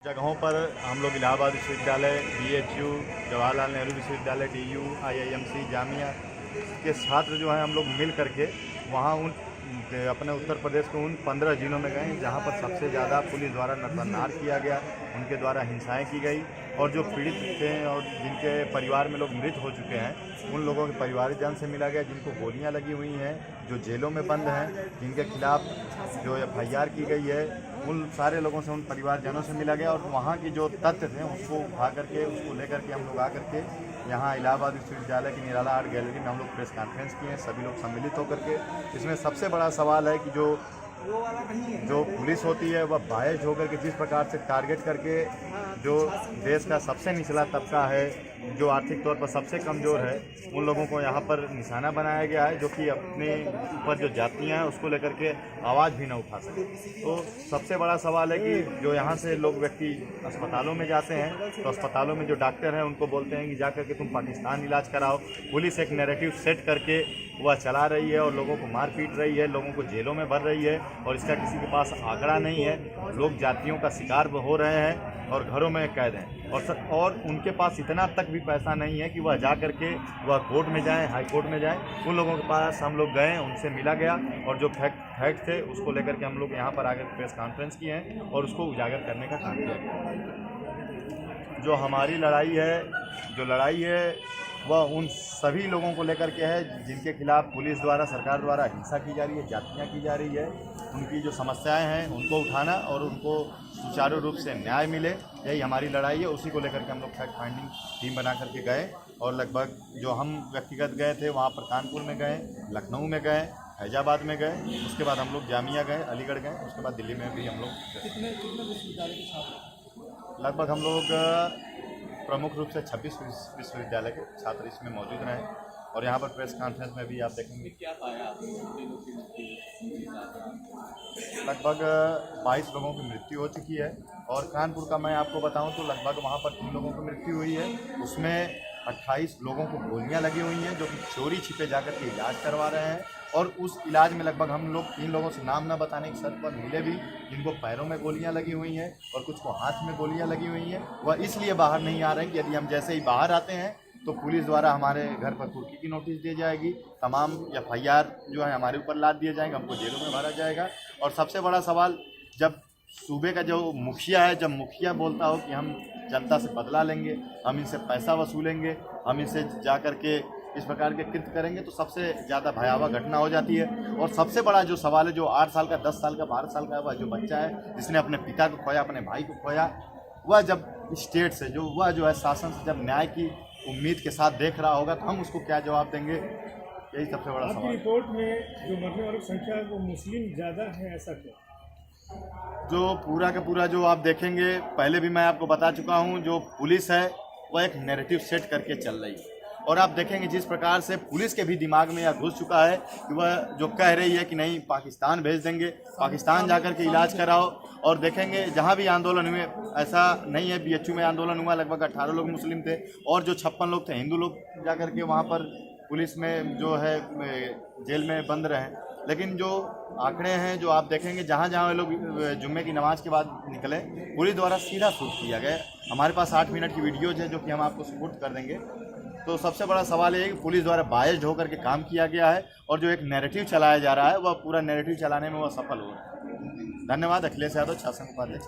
जगहों पर हम लोग इलाहाबाद विश्वविद्यालय, BHU, जवाहरलाल नेहरू विश्वविद्यालय, DU, IIMC, जामिया के छात्र जो हैं हम लोग मिल करके वहाँ अपने उत्तर प्रदेश के उन 15 जिलों में गए जहाँ पर सबसे ज़्यादा पुलिस द्वारा नरसंहार किया गया, उनके द्वारा हिंसाएं की गई और जो पीड़ित थे और जिनके परिवार में लोग मृत हो चुके हैं उन लोगों के परिवारजन से मिला गया, जिनको गोलियां लगी हुई हैं, जो जेलों में बंद हैं, जिनके खिलाफ जो FIR की गई है, उन सारे लोगों से, उन परिवारजनों से मिला गया और वहाँ की जो तथ्य थे उसको उठा करके, उसको लेकर के हम लोग आकर के यहाँ इलाहाबाद विश्वविद्यालय की निराला आर्ट गैलरी में हम लोग प्रेस कॉन्फ्रेंस किए हैं, सभी लोग सम्मिलित होकर के। इसमें सबसे बड़ा सवाल है कि जो पुलिस होती है वह बायज होकर के जिस प्रकार से टारगेट करके जो देश का सबसे निचला तबका है, जो आर्थिक तौर पर सबसे कमज़ोर है, उन लोगों को यहाँ पर निशाना बनाया गया है, जो कि अपने ऊपर जो जातियाँ हैं उसको लेकर के आवाज़ भी न उठा सके। तो सबसे बड़ा सवाल है कि जो यहाँ से लोग व्यक्ति अस्पतालों में जाते हैं तो अस्पतालों में जो डॉक्टर हैं उनको बोलते हैं कि जा कर के तुम पाकिस्तान इलाज कराओ। पुलिस एक नैरेटिव सेट करके वह चला रही है और लोगों को मार पीट रही है, लोगों को जेलों में भर रही है और इसका किसी के पास आंकड़ा नहीं है। लोग जातियों का शिकार हो रहे हैं और घरों में कैद हैं और उनके पास इतना तक भी पैसा नहीं है कि वह जा करके वह कोर्ट में जाएं, हाई कोर्ट में जाएं। उन लोगों के पास हम लोग गए, उनसे मिला गया और जो फैक्ट थे उसको लेकर के हम लोग यहाँ पर आकर प्रेस कॉन्फ्रेंस किए हैं और उसको उजागर करने का काम किया गया। जो हमारी लड़ाई है वह उन सभी लोगों को लेकर के है जिनके खिलाफ पुलिस द्वारा, सरकार द्वारा हिंसा की जा रही है, जातियाँ की जा रही है। उनकी जो समस्याएं हैं उनको उठाना और उनको सुचारू रूप से न्याय मिले, यही हमारी लड़ाई है। उसी को लेकर के हम लोग फैक्ट फाइंडिंग टीम बना करके गए और लगभग जो हम व्यक्तिगत गए थे वहाँ पर कानपुर में गए, लखनऊ में गए, फैजाबाद में गए, उसके बाद हम लोग जामिया गए, अलीगढ़ गए, उसके बाद दिल्ली में भी हम लोग। कितने विश्वविद्यालय के छात्र? लगभग हम लोग प्रमुख रूप से 26 विश्वविद्यालय के छात्र इसमें मौजूद रहे और यहाँ पर प्रेस कॉन्फ्रेंस में भी आप देखेंगे क्या पाया लगभग 22 लोगों की मृत्यु हो चुकी है और कानपुर का मैं आपको बताऊं तो लगभग वहाँ पर 3 लोगों की मृत्यु हुई है। उसमें 28 लोगों को गोलियां लगी हुई हैं जो कि चोरी छिपे जाकर के इलाज करवा रहे हैं और उस इलाज में लगभग हम लोग 3 लोगों से नाम न बताने की शर्त पर मिले भी, जिनको पैरों में गोलियां लगी हुई हैं और कुछ को हाथ में गोलियां लगी हुई हैं। वह इसलिए बाहर नहीं आ रहे हैं कि यदि हम जैसे ही बाहर आते हैं तो पुलिस द्वारा हमारे घर पर कुर्की की नोटिस दी जाएगी, तमाम FIR जो है हमारे ऊपर लाद दिए जाएंगे, हमको जेलों में भरा जाएगा। और सबसे बड़ा सवाल, जब सूबे का जो मुखिया है, जब मुखिया बोलता हो कि हम जनता से बदला लेंगे, हम इनसे पैसा वसूलेंगे, हम इनसे जा कर के इस प्रकार के कृत्य करेंगे, तो सबसे ज़्यादा भयावह घटना हो जाती है। और सबसे बड़ा जो सवाल है, जो 8 साल का, 10 साल का, 12 साल का वह जो बच्चा है जिसने अपने पिता को खोया, अपने भाई को खोया, वह जब स्टेट से जो है शासन से जब न्याय की उम्मीद के साथ देख रहा होगा तो हम उसको क्या जवाब देंगे, यही सबसे बड़ा सवाल है। रिपोर्ट में जो मरने वालों की संख्या है वो मुस्लिम ज़्यादा है, ऐसा क्यों? जो पूरा का पूरा जो आप देखेंगे, पहले भी मैं आपको बता चुका हूं, जो पुलिस है वह एक नैरेटिव सेट करके चल रही है और आप देखेंगे जिस प्रकार से पुलिस के भी दिमाग में यह घुस चुका है कि वह जो कह रही है कि नहीं पाकिस्तान भेज देंगे, पाकिस्तान जाकर के इलाज कराओ। और देखेंगे जहां भी आंदोलन हुए, ऐसा नहीं है, BHU में आंदोलन हुआ, लगभग 18 लोग मुस्लिम थे और जो 56 लोग थे हिंदू लोग जाकर के वहाँ पर पुलिस में जो है जेल में बंद रहे। लेकिन जो आंकड़े हैं, जो आप देखेंगे जहाँ जहाँ लोग जुम्मे की नमाज के बाद निकले, पुलिस द्वारा सीधा शूट किया गया। हमारे पास 8 मिनट की वीडियोज है जो कि हम आपको सपोर्ट कर देंगे। तो सबसे बड़ा सवाल ये है कि पुलिस द्वारा बायस्ड होकर के काम किया गया है और जो एक नैरेटिव चलाया जा रहा है वह पूरा नैरेटिव चलाने में वह सफल हो रहा है। धन्यवाद। अखिलेश यादव, शासन उपाध्यक्ष।